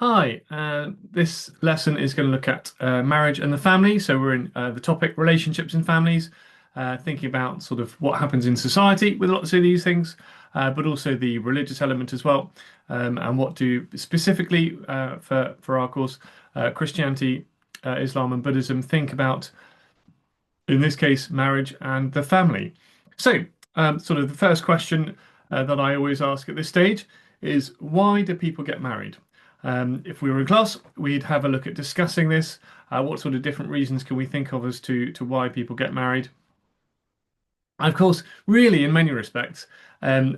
Hi, this lesson is going to look at marriage and the family. So we're in the topic relationships and families, thinking about sort of what happens in society with lots of these things, but also the religious element as well, and what do specifically for our course Christianity, Islam, and Buddhism think about, in this case, marriage and the family. So, sort of the first question that I always ask at this stage is why do people get married? If we were in class, we'd have a look at discussing this. What sort of different reasons can we think of as to why people get married? Of course, really, in many respects,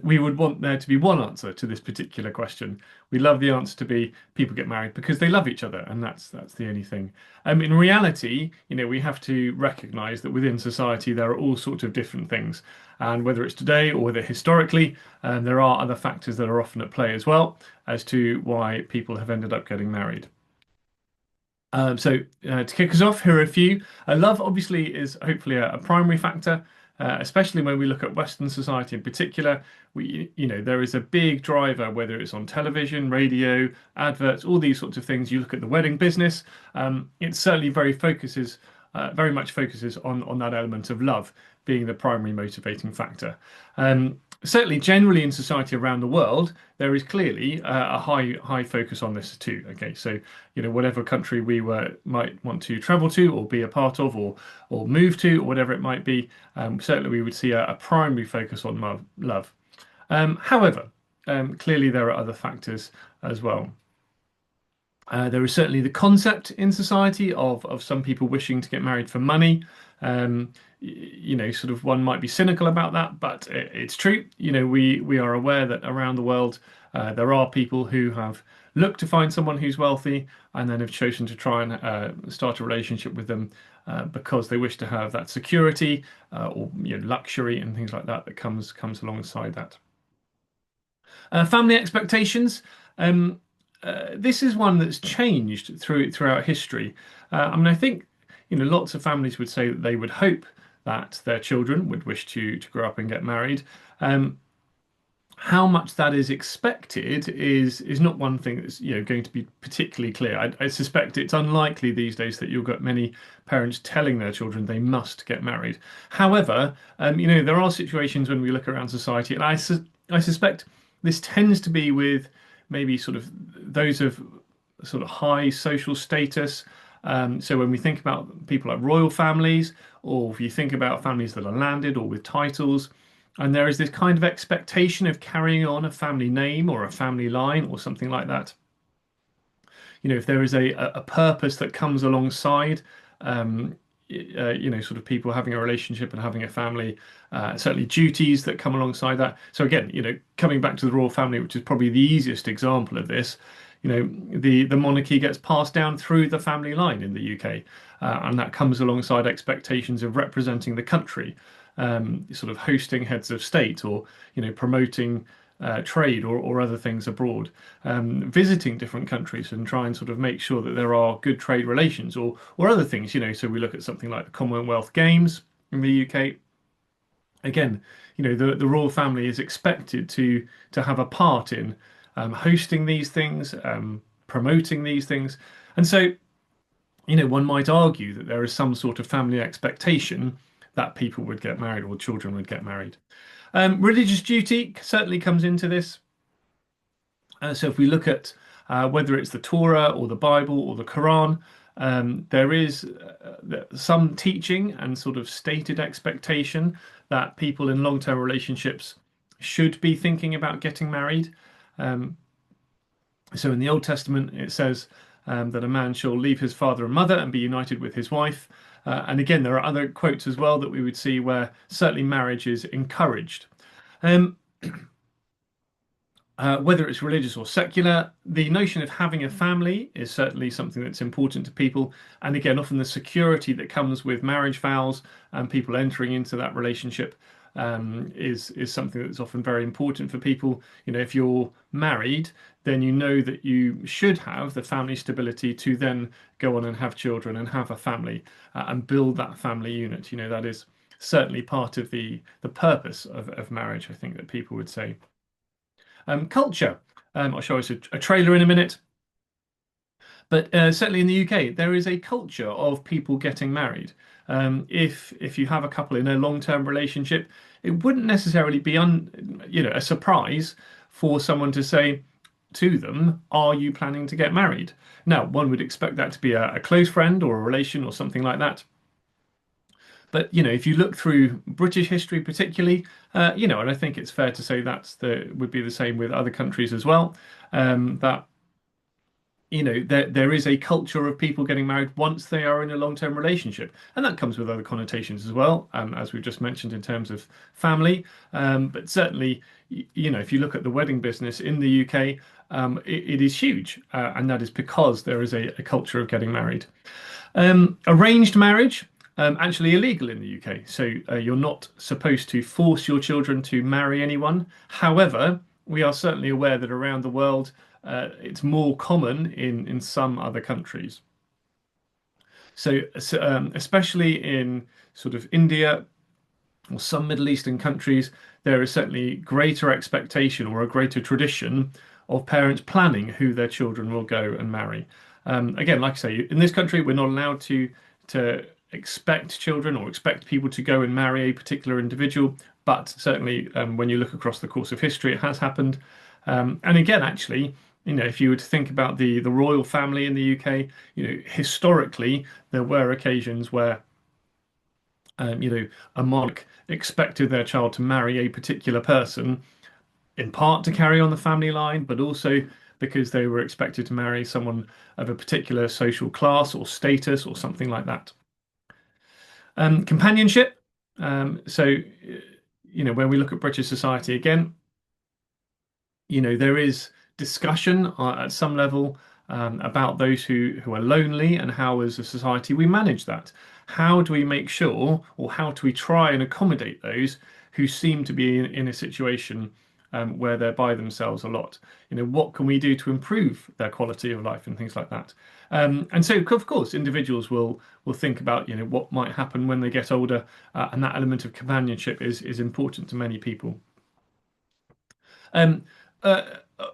we would want there to be one answer to this particular question. We love the answer to be people get married because they love each other, and that's the only thing. In reality, we have to recognise that within society there are all sorts of different things, and whether it's today or whether historically, there are other factors that are often at play as well as to why people have ended up getting married. To kick us off, here are a few. Love obviously is hopefully a primary factor, especially when we look at Western society in particular. There is a big driver, whether it's on television, radio, adverts, all these sorts of things. You look at the wedding business, it certainly very much focuses on that element of love being the primary motivating factor. Certainly, generally in society around the world, there is clearly a high focus on this too. Okay, so whatever country might want to travel to or be a part of or move to or whatever it might be, certainly we would see a primary focus on love. However, clearly there are other factors as well. There is certainly the concept in society of some people wishing to get married for money. Sort of one might be cynical about that, but it's true. We are aware that around the world there are people who have looked to find someone who's wealthy and then have chosen to try and start a relationship with them because they wish to have that security or luxury and things like that that comes alongside that. Family expectations. This is one that's changed throughout history. I think lots of families would say that they would hope that their children would wish to grow up and get married. How much that is expected is not one thing that's going to be particularly clear. I suspect it's unlikely these days that you'll get many parents telling their children they must get married. However, there are situations when we look around society, and I suspect this tends to be with maybe sort of those of sort of high social status. So when we think about people like royal families, or if you think about families that are landed or with titles, and there is this kind of expectation of carrying on a family name or a family line or something like that. If there is a purpose that comes alongside, sort of people having a relationship and having a family, certainly duties that come alongside that. So again, coming back to the royal family, which is probably the easiest example of this, the monarchy gets passed down through the family line in the UK, and that comes alongside expectations of representing the country, sort of hosting heads of state or promoting trade or other things abroad, visiting different countries and try and sort of make sure that there are good trade relations or other things. So we look at something like the Commonwealth Games in the UK. Again, the royal family is expected to have a part in hosting these things, promoting these things. And so, one might argue that there is some sort of family expectation that people would get married or children would get married. Religious duty certainly comes into this. So if we look at whether it's the Torah or the Bible or the Quran, there is some teaching and sort of stated expectation that people in long-term relationships should be thinking about getting married. So in the Old Testament, it says that a man shall leave his father and mother and be united with his wife. And again, there are other quotes as well that we would see where certainly marriage is encouraged. Um, whether it's religious or secular, the notion of having a family is certainly something that's important to people. And again, often the security that comes with marriage vows and people entering into that relationship is something that's often very important for people. If you're married, then you know that you should have the family stability to then go on and have children and have a family and build that family unit. That is certainly part of the purpose of marriage, I think that people would say. Culture. I'll show us a trailer in a minute. But certainly in the UK, there is a culture of people getting married. If you have a couple in a long-term relationship, it wouldn't necessarily be a surprise for someone to say to them, "Are you planning to get married?" Now, one would expect that to be a close friend or a relation or something like that. But if you look through British history particularly, and I think it's fair to say that would be the same with other countries as well. That there is a culture of people getting married once they are in a long-term relationship, and that comes with other connotations as well, as we've just mentioned in terms of family. But certainly, if you look at the wedding business in the UK, it is huge, and that is because there is a culture of getting married. Arranged marriage. Actually illegal in the UK, so you're not supposed to force your children to marry anyone. However, we are certainly aware that around the world, it's more common in some other countries. So, especially in sort of India or some Middle Eastern countries, there is certainly greater expectation or a greater tradition of parents planning who their children will go and marry. Again, like I say, in this country, we're not allowed to expect children or expect people to go and marry a particular individual, but certainly when you look across the course of history, it has happened. And again, actually, if you were to think about the royal family in the UK, historically there were occasions where a monarch expected their child to marry a particular person, in part to carry on the family line, but also because they were expected to marry someone of a particular social class or status or something like that. Companionship. So, when we look at British society again, there is discussion at some level about those who are lonely and how, as a society, we manage that. How do we make sure, or how do we try and accommodate those who seem to be in a situation where they're by themselves a lot? What can we do to improve their quality of life and things like that? And so, of course, individuals will think about what might happen when they get older, and that element of companionship is important to many people. Um, uh,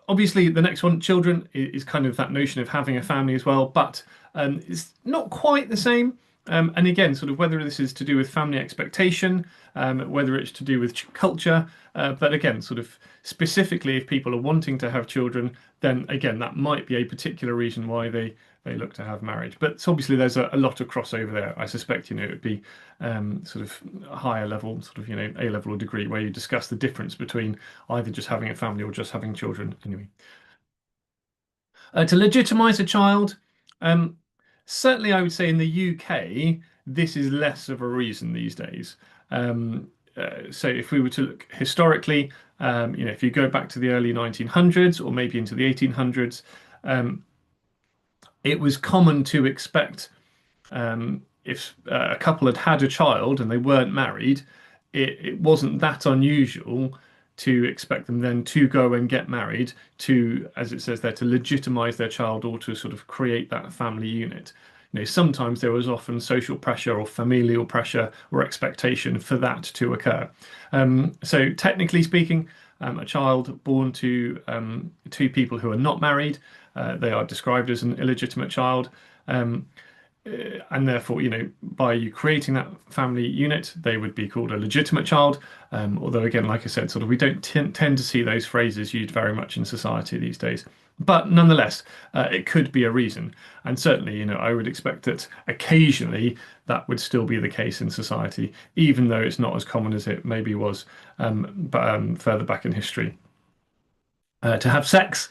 Obviously, the next one, children, is kind of that notion of having a family as well, but it's not quite the same. And again, sort of whether this is to do with family expectation, whether it's to do with culture, but again, sort of specifically, if people are wanting to have children, then again, that might be a particular reason why they look to have marriage. But so obviously, there's a lot of crossover there. I suspect it would be sort of a higher level, sort of A level or degree, where you discuss the difference between either just having a family or just having children. Anyway, to legitimize a child, um, certainly I would say in the UK, this is less of a reason these days. So if we were to look historically, if you go back to the early 1900s or maybe into the 1800s, um, it was common to expect if a couple had had a child and they weren't married, it wasn't that unusual to expect them then to go and get married to, as it says there, to legitimize their child or to sort of create that family unit. Sometimes there was often social pressure or familial pressure or expectation for that to occur. So technically speaking, a child born to two people who are not married, they are described as an illegitimate child. Um, and therefore, by you creating that family unit, they would be called a legitimate child. Although, again, like I said, sort of we don't tend to see those phrases used very much in society these days. But nonetheless, it could be a reason. And certainly, I would expect that occasionally that would still be the case in society, even though it's not as common as it maybe was further back in history. To have sex.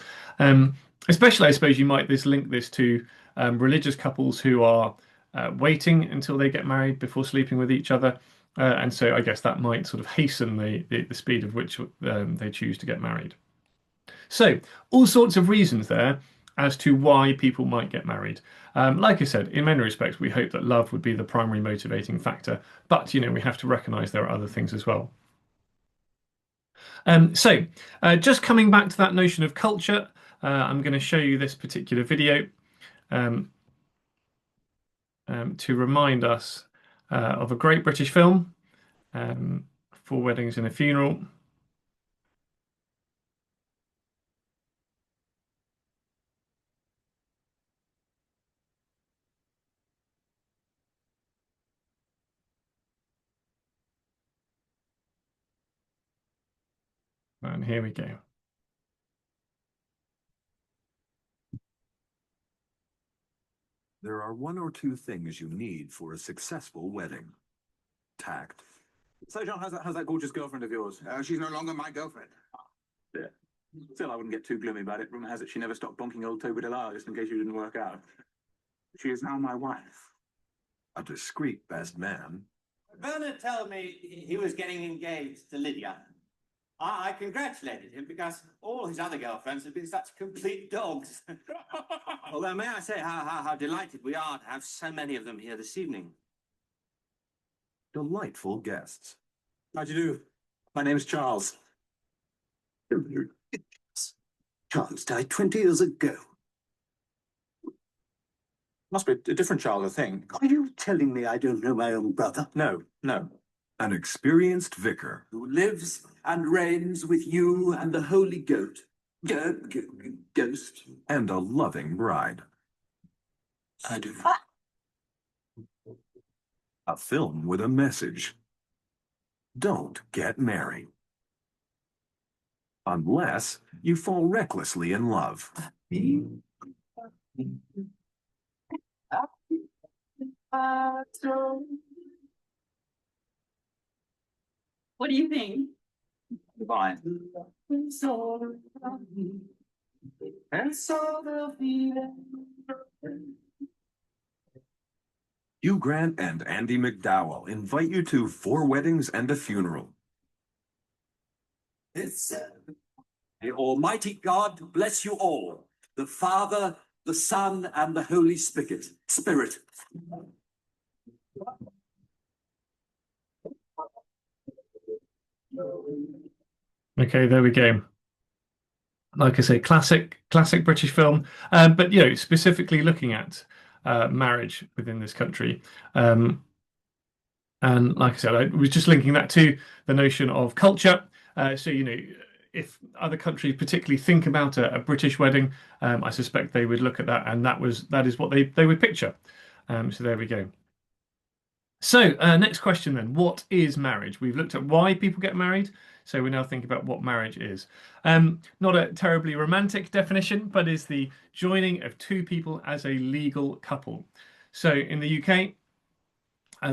Especially, I suppose you might link this to religious couples who are waiting until they get married before sleeping with each other. And so I guess that might sort of hasten the speed of which they choose to get married. So, all sorts of reasons there as to why people might get married. Like I said, in many respects, we hope that love would be the primary motivating factor, but we have to recognize there are other things as well. So, just coming back to that notion of culture, I'm going to show you this particular video um, to remind us of a great British film, Four Weddings and a Funeral. And here we go. There are one or two things you need for a successful wedding. Tact. So, John, how's that gorgeous girlfriend of yours? She's no longer my girlfriend. Yeah. Still, I wouldn't get too gloomy about it. Rumor has it she never stopped bonking old Toby Delisle just in case you didn't work out. She is now my wife. A discreet best man. Bernard told me he was getting engaged to Lydia. I congratulated him because all his other girlfriends have been such complete dogs. Although, may I say how delighted we are to have so many of them here this evening. Delightful guests. How'd you do? My name's Charles. Charles died 20 years ago. Must be a different Charles, I think. Are you telling me I don't know my own brother? No, no. An experienced vicar. Who lives and reigns with you and the Holy Goat. Ghost. And a loving bride. I do. A film with a message. Don't get married. Unless you fall recklessly in love. What do you think? Fine. Hugh Grant and Andy McDowell invite you to 4 weddings and a funeral. The Almighty God bless you all, the Father, the Son, and the Holy Spirit. Okay, there we go. Like I say, classic British film, but specifically looking at marriage within this country. And like I said, I was just linking that to the notion of culture. So, if other countries particularly think about a British wedding, I suspect they would look at that, and that is what they would picture. So there we go. So next question then, what is marriage? We've looked at why people get married, so we now think about what marriage is. Not a terribly romantic definition, but is the joining of two people as a legal couple. So in the UK,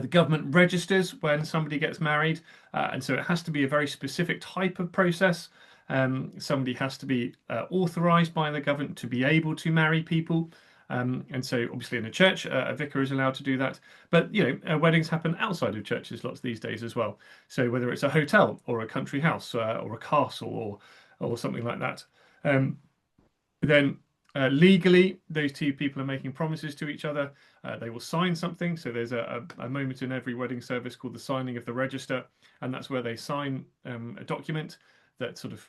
the government registers when somebody gets married, and so it has to be a very specific type of process. Somebody has to be authorised by the government to be able to marry people. And so obviously in a church, a vicar is allowed to do that. But, weddings happen outside of churches lots these days as well. So whether it's a hotel or a country house or a castle or something like that. Then legally, those two people are making promises to each other. They will sign something. So there's a moment in every wedding service called the signing of the register. And that's where they sign a document that sort of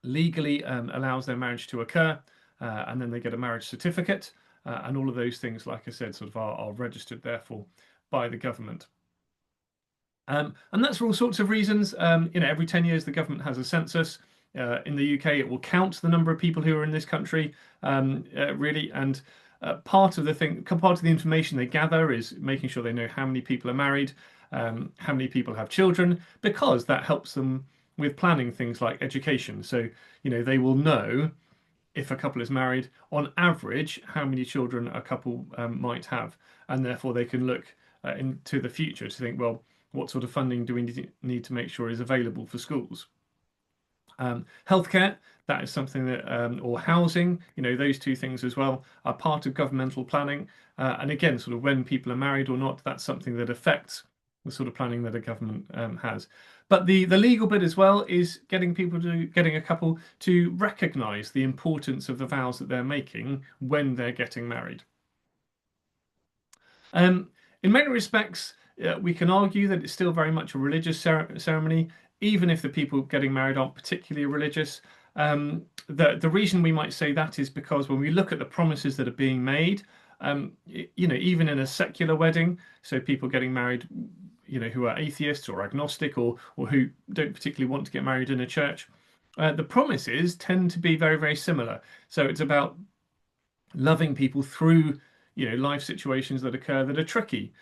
legally allows their marriage to occur. And then they get a marriage certificate. And all of those things, like I said, sort of are registered, therefore, by the government. And that's for all sorts of reasons. Every 10 years, the government has a census. In the UK, it will count the number of people who are in this country, really. And part of the information they gather is making sure they know how many people are married, how many people have children, because that helps them with planning things like education. So, they will know if a couple is married, on average, how many children a couple might have. And therefore, they can look into the future to think, well, what sort of funding do we need to make sure is available for schools? Healthcare, that is something that, or housing, those two things as well are part of governmental planning. And again, sort of when people are married or not, that's something that affects the sort of planning that a government has. But the legal bit as well is getting a couple to recognise the importance of the vows that they're making when they're getting married. In many respects, we can argue that it's still very much a religious ceremony, even if the people getting married aren't particularly religious. The reason we might say that is because when we look at the promises that are being made, even in a secular wedding, so people getting married, who are atheists or agnostic or who don't particularly want to get married in a church, the promises tend to be very, very similar. So it's about loving people through, life situations that occur that are tricky.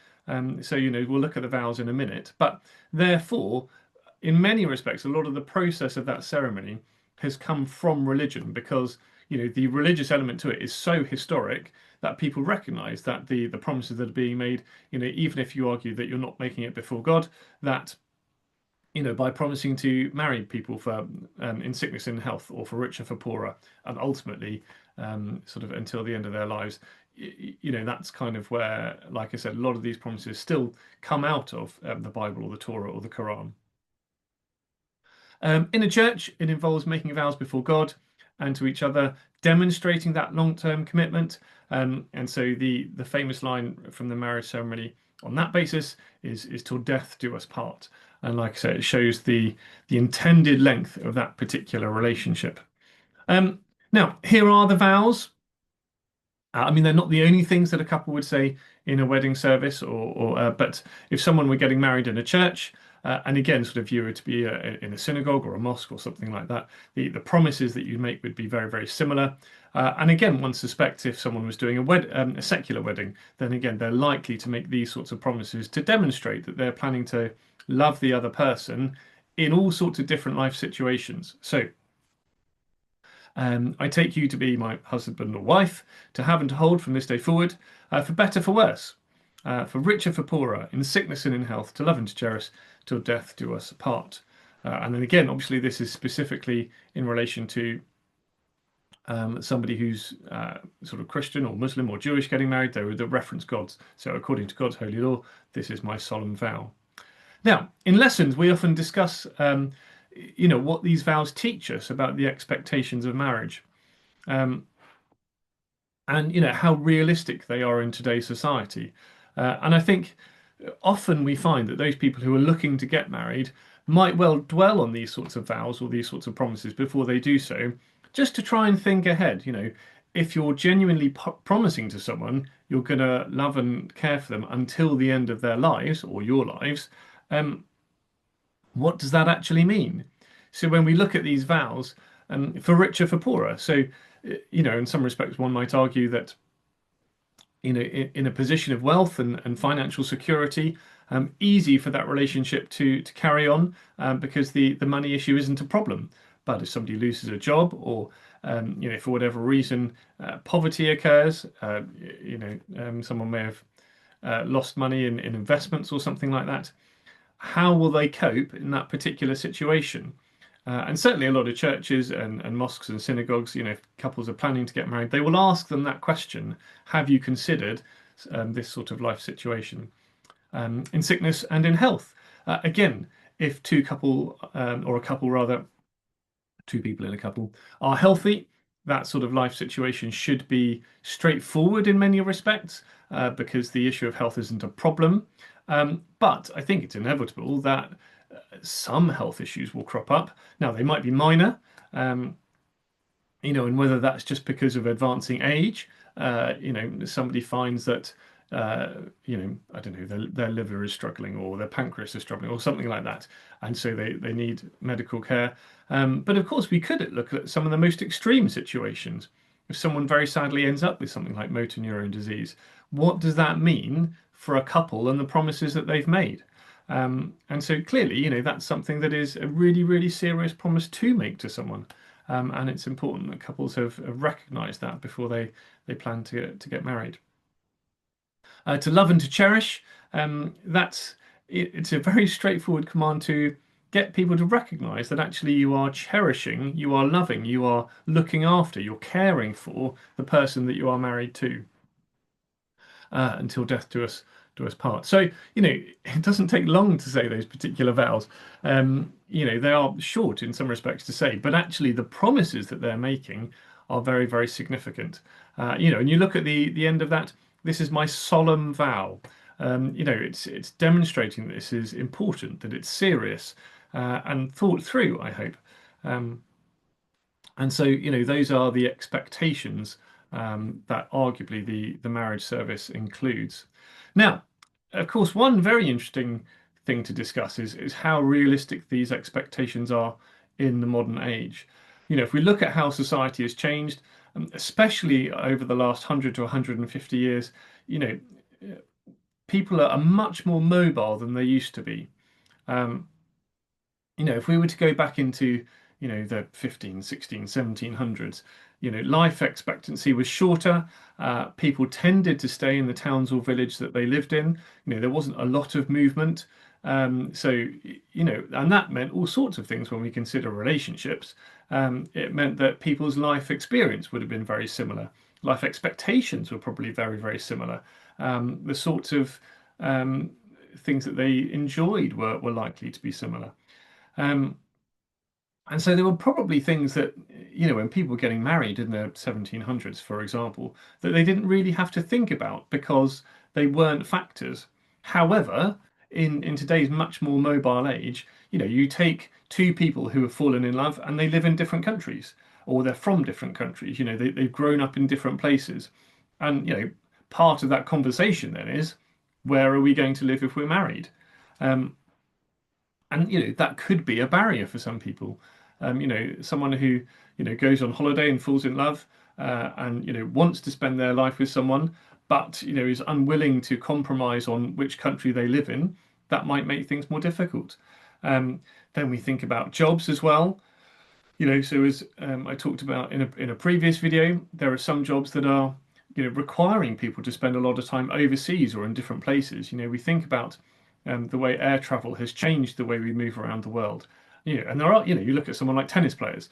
So, we'll look at the vows in a minute, but therefore, in many respects, a lot of the process of that ceremony has come from religion because, the religious element to it is so historic that people recognize that the promises that are being made, even if you argue that you're not making it before God, that by promising to marry people for in sickness and health, or for richer for poorer, and ultimately sort of until the end of their lives, that's kind of where, like I said, a lot of these promises still come out of the Bible or the Torah or the Quran. In a church, it involves making vows before God and to each other, demonstrating that long-term commitment. And so the famous line from the marriage ceremony on that basis is "till death do us part." And like I said, it shows the intended length of that particular relationship. Now, here are the vows. I mean, they're not the only things that a couple would say in a wedding service, but if someone were getting married in a church, and again, sort of if you were to be in a synagogue or a mosque or something like that, the promises that you make would be very, very similar. And again, one suspects if someone was doing a secular wedding, then again, they're likely to make these sorts of promises to demonstrate that they're planning to love the other person in all sorts of different life situations. So, I take you to be my husband or wife, to have and to hold from this day forward, for better, for worse, for richer, for poorer, in sickness and in health, to love and to cherish, till death do us apart. And then again, obviously, this is specifically in relation to somebody who's sort of Christian or Muslim or Jewish getting married. They would reference gods. So, according to God's holy law, this is my solemn vow. Now, in lessons, we often discuss, what these vows teach us about the expectations of marriage, um, and how realistic they are in today's society. And I think often we find that those people who are looking to get married might well dwell on these sorts of vows or these sorts of promises before they do so, just to try and think ahead. If you're genuinely promising to someone you're going to love and care for them until the end of their lives or your lives, what does that actually mean? So when we look at these vows, for richer, for poorer, so in some respects, one might argue that in a position of wealth and financial security, easy for that relationship to carry on, because the money issue isn't a problem. But if somebody loses a job, or for whatever reason poverty occurs, someone may have lost money in investments or something like that, how will they cope in that particular situation? And certainly a lot of churches and mosques and synagogues, if couples are planning to get married, they will ask them that question: have you considered this sort of life situation, in sickness and in health? Again, if or a couple rather, two people in a couple are healthy, that sort of life situation should be straightforward in many respects, because the issue of health isn't a problem. But I think it's inevitable that some health issues will crop up. Now, they might be minor, and whether that's just because of advancing age, somebody finds that, I don't know, their liver is struggling or their pancreas is struggling or something like that. And so they need medical care. But of course, we could look at some of the most extreme situations. If someone very sadly ends up with something like motor neurone disease, what does that mean for a couple and the promises that they've made? And so clearly, that's something that is a really, really serious promise to make to someone. And it's important that couples have recognized that before they plan to get married. To love and to cherish, it's a very straightforward command to get people to recognize that actually you are cherishing, you are loving, you are looking after, you're caring for the person that you are married to, until death do us part. So, it doesn't take long to say those particular vows. They are short in some respects to say, but actually the promises that they're making are very, very significant. And you look at the end of that, this is my solemn vow. It's demonstrating that this is important, that it's serious, and thought through, I hope. And so, those are the expectations that arguably the marriage service includes. Now, of course, one very interesting thing to discuss is how realistic these expectations are in the modern age. If we look at how society has changed, especially over the last 100 to 150 years, people are much more mobile than they used to be. if we were to go back into, the 15, 16, 1700s, life expectancy was shorter. People tended to stay in the towns or village that they lived in. There wasn't a lot of movement. And that meant all sorts of things when we consider relationships. It meant that people's life experience would have been very similar. Life expectations were probably very, very similar. The sorts of things that they enjoyed were likely to be similar. Um, and so there were probably things that, when people were getting married in the 1700s, for example, that they didn't really have to think about because they weren't factors. However, in today's much more mobile age, you take two people who have fallen in love and they live in different countries or they're from different countries, they've grown up in different places. And, part of that conversation then is, where are we going to live if we're married? Um, and that could be a barrier for some people. Someone who goes on holiday and falls in love, and wants to spend their life with someone, but is unwilling to compromise on which country they live in. That might make things more difficult. Then we think about jobs as well. So as I talked about in a previous video, there are some jobs that are requiring people to spend a lot of time overseas or in different places. We think about the way air travel has changed the way we move around the world. And there are, you look at someone like tennis players.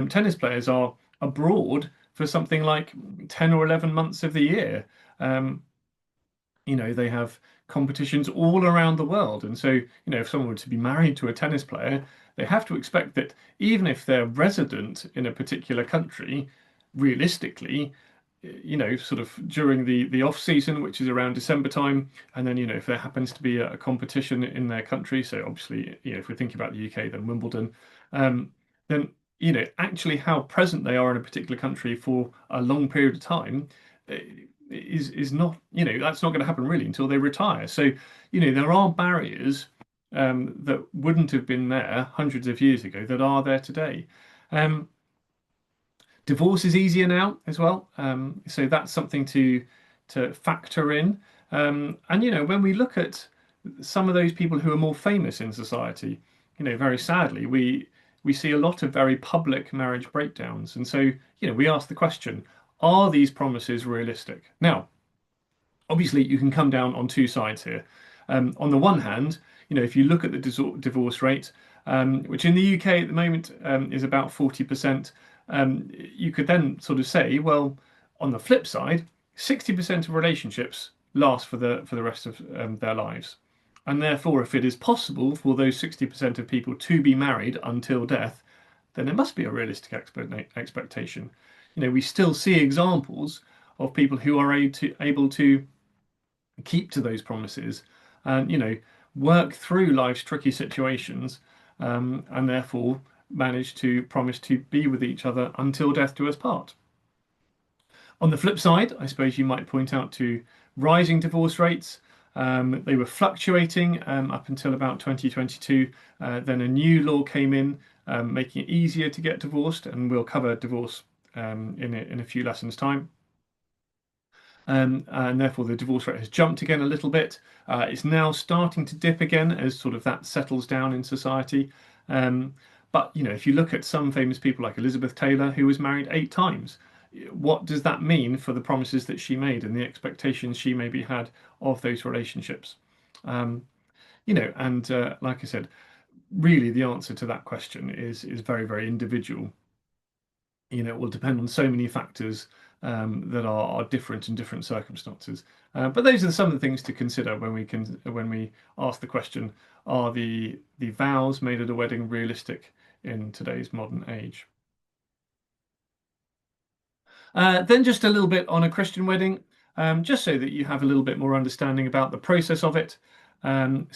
Tennis players are abroad for something like 10 or 11 months of the year. Um, they have competitions all around the world. And so, if someone were to be married to a tennis player, they have to expect that even if they're resident in a particular country, realistically, sort of during the off season, which is around December time, and then if there happens to be a competition in their country, so obviously if we're thinking about the UK, then Wimbledon, then actually how present they are in a particular country for a long period of time is not that's not going to happen really until they retire. So there are barriers that wouldn't have been there hundreds of years ago that are there today. Um, Divorce is easier now as well, so that's something to factor in. And when we look at some of those people who are more famous in society, very sadly, we see a lot of very public marriage breakdowns, and so we ask the question: are these promises realistic? Now, obviously, you can come down on two sides here. On the one hand, if you look at the divorce rate, which in the UK at the moment is about 40%, you could then sort of say, well, on the flip side, 60% of relationships last for the rest of their lives. And therefore, if it is possible for those 60% of people to be married until death, then there must be a realistic expectation. We still see examples of people who are able to keep to those promises and work through life's tricky situations, and therefore manage to promise to be with each other until death do us part. On the flip side, I suppose you might point out to rising divorce rates. They were fluctuating up until about 2022. Then a new law came in, making it easier to get divorced, and we'll cover divorce in a few lessons' time. And therefore the divorce rate has jumped again a little bit. It's now starting to dip again as sort of that settles down in society. But if you look at some famous people like Elizabeth Taylor, who was married 8 times, what does that mean for the promises that she made and the expectations she maybe had of those relationships? And like I said, really the answer to that question is very, very individual. It will depend on so many factors that are different in different circumstances. But those are some of the things to consider when we ask the question: are the vows made at a wedding realistic in today's modern age? Then just a little bit on a Christian wedding, just so that you have a little bit more understanding about the process of it. And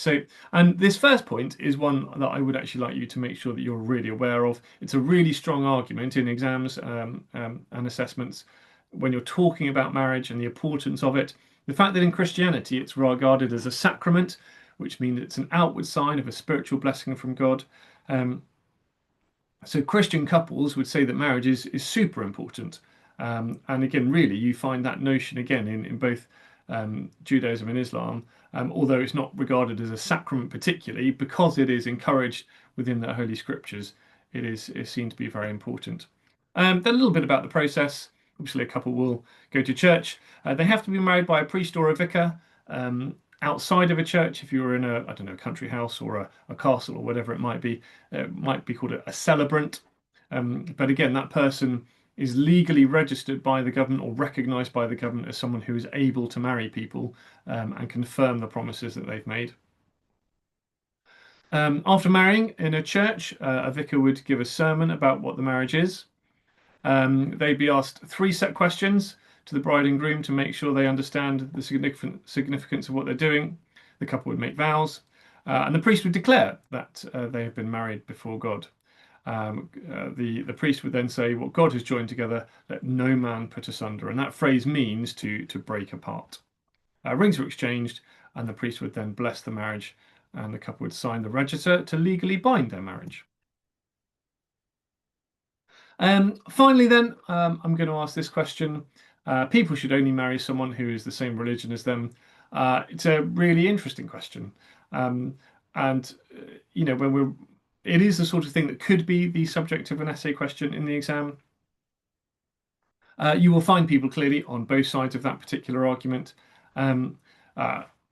this first point is one that I would actually like you to make sure that you're really aware of. It's a really strong argument in exams and assessments when you're talking about marriage and the importance of it. The fact that in Christianity it's regarded as a sacrament, which means it's an outward sign of a spiritual blessing from God. So Christian couples would say that marriage is super important. And again, really, you find that notion again in both Judaism and Islam, although it's not regarded as a sacrament particularly, because it is encouraged within the Holy Scriptures, is seen to be very important. Then a little bit about the process. Obviously, a couple will go to church. They have to be married by a priest or a vicar. Outside of a church, if you're in a, I don't know, a country house or a castle or whatever it might be called a celebrant. But again, that person is legally registered by the government or recognised by the government as someone who is able to marry people and confirm the promises that they've made. After marrying in a church, a vicar would give a sermon about what the marriage is. They'd be asked 3 set questions to the bride and groom to make sure they understand the significance of what they're doing. The couple would make vows, and the priest would declare that they have been married before God. The priest would then say, "What God has joined together, let no man put asunder," and that phrase means to break apart. Rings were exchanged, and the priest would then bless the marriage, and the couple would sign the register to legally bind their marriage. Finally, then, I'm going to ask this question. People should only marry someone who is the same religion as them. It's a really interesting question. And, it is the sort of thing that could be the subject of an essay question in the exam. You will find people clearly on both sides of that particular argument.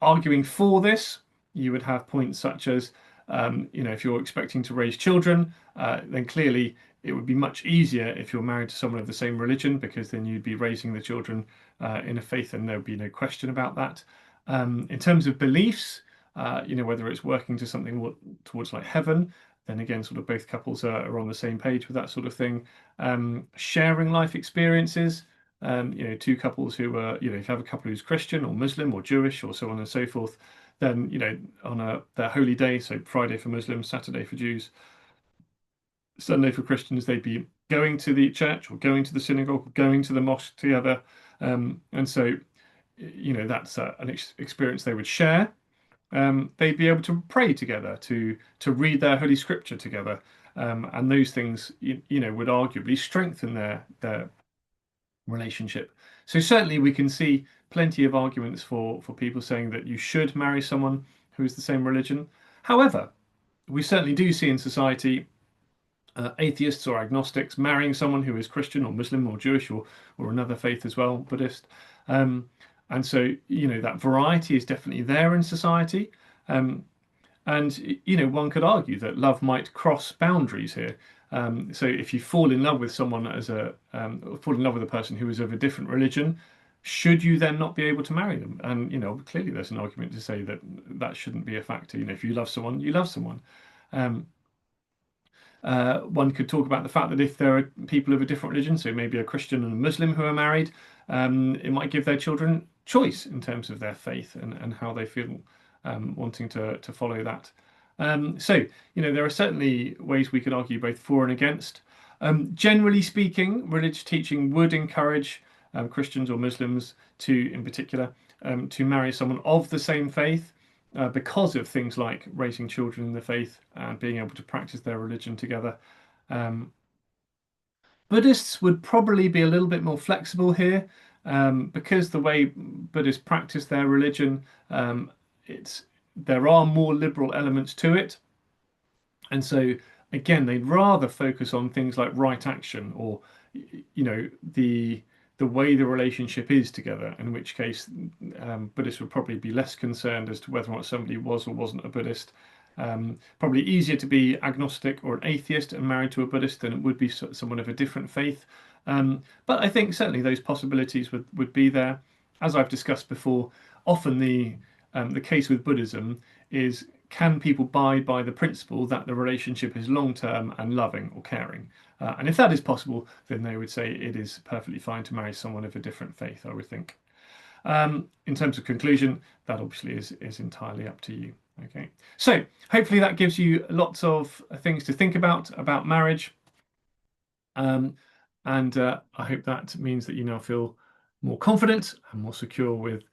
Arguing for this, you would have points such as, if you're expecting to raise children, then clearly it would be much easier if you're married to someone of the same religion, because then you'd be raising the children in a faith and there would be no question about that. In terms of beliefs, whether it's working to something towards like heaven, then again, sort of both couples are on the same page with that sort of thing. Sharing life experiences, 2 couples who are, if you have a couple who's Christian or Muslim or Jewish or so on and so forth, then, on their holy day, so Friday for Muslims, Saturday for Jews, Sunday for Christians, they'd be going to the church or going to the synagogue or going to the mosque together. And so, that's an experience they would share. They'd be able to pray together, to read their Holy Scripture together. And those things, would arguably strengthen their relationship. So certainly we can see plenty of arguments for people saying that you should marry someone who is the same religion. However, we certainly do see in society atheists or agnostics marrying someone who is Christian or Muslim or Jewish or another faith as well, Buddhist. And so, that variety is definitely there in society. And, one could argue that love might cross boundaries here. So if you fall in love with someone fall in love with a person who is of a different religion, should you then not be able to marry them? And, clearly there's an argument to say that that shouldn't be a factor. If you love someone, you love someone. One could talk about the fact that if there are people of a different religion, so maybe a Christian and a Muslim who are married, it might give their children choice in terms of their faith and how they feel wanting to follow that. So, there are certainly ways we could argue both for and against. Generally speaking, religious teaching would encourage Christians or Muslims in particular, to marry someone of the same faith. Because of things like raising children in the faith and being able to practice their religion together. Buddhists would probably be a little bit more flexible here, because the way Buddhists practice their religion, there are more liberal elements to it. And so, again, they'd rather focus on things like right action or, the way the relationship is together, in which case Buddhists would probably be less concerned as to whether or not somebody was or wasn't a Buddhist. Probably easier to be agnostic or an atheist and married to a Buddhist than it would be someone of a different faith. But I think certainly those possibilities would be there. As I've discussed before, often the case with Buddhism is, can people abide by the principle that the relationship is long-term and loving or caring? And if that is possible, then they would say it is perfectly fine to marry someone of a different faith, I would think. In terms of conclusion, that obviously is entirely up to you. Okay, so hopefully that gives you lots of things to think about marriage. And I hope that means that you now feel more confident and more secure with